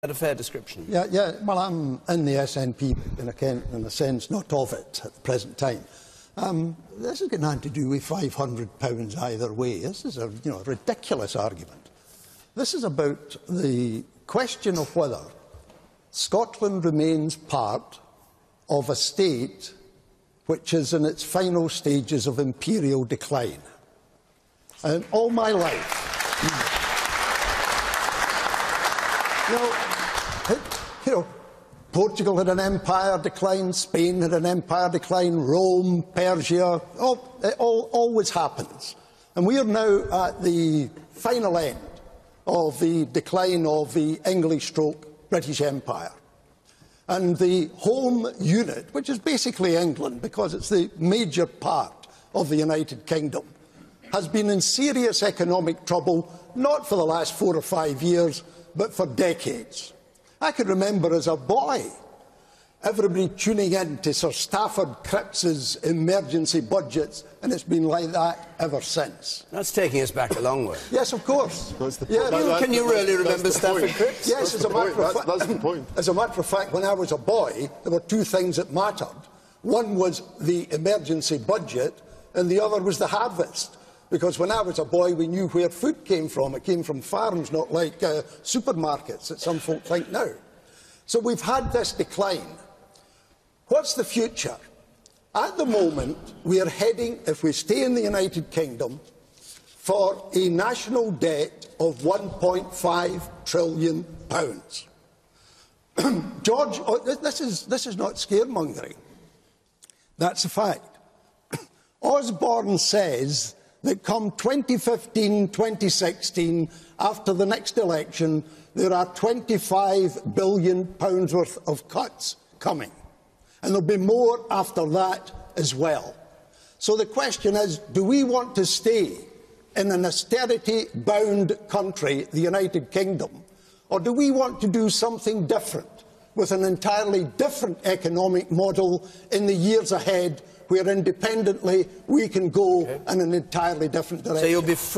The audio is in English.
that a fair description? Yeah. Well, I'm in the SNP in a sense, not of it at the present time. This has got nothing to do with £500 either way. This is a ridiculous argument. This is about the question of whether Scotland remains part of a state which is in its final stages of imperial decline. And all my life, Portugal had an empire decline, Spain had an empire decline, Rome, Persia, it always happens. And we are now at the final end of the decline of the English/British Empire. And the home unit, which is basically England, because it's the major part of the United Kingdom, has been in serious economic trouble, not for the last 4 or 5 years, but for decades. I can remember as a boy everybody tuning in to Sir Stafford Cripps's emergency budgets, and it's been like that ever since. That's taking us back a long way. Yes, of course. Can you really remember Stafford Cripps? Yes, as a matter of fact, when I was a boy, there were 2 things that mattered. One was the emergency budget, and the other was the harvest. Because when I was a boy, we knew where food came from. It came from farms, not like supermarkets that some folk think now. So we've had this decline. What's the future? At the moment, we are heading, if we stay in the United Kingdom, for a national debt of £1.5 trillion. George, this is not scaremongering. That's a fact. Osborne says that come 2015-2016, after the next election, there are £25 billion worth of cuts coming. And there'll be more after that as well. So the question is, do we want to stay in an austerity-bound country, the United Kingdom, or do we want to do something different, with an entirely different economic model in the years ahead, where independently we can go in an entirely different direction? So you'll be free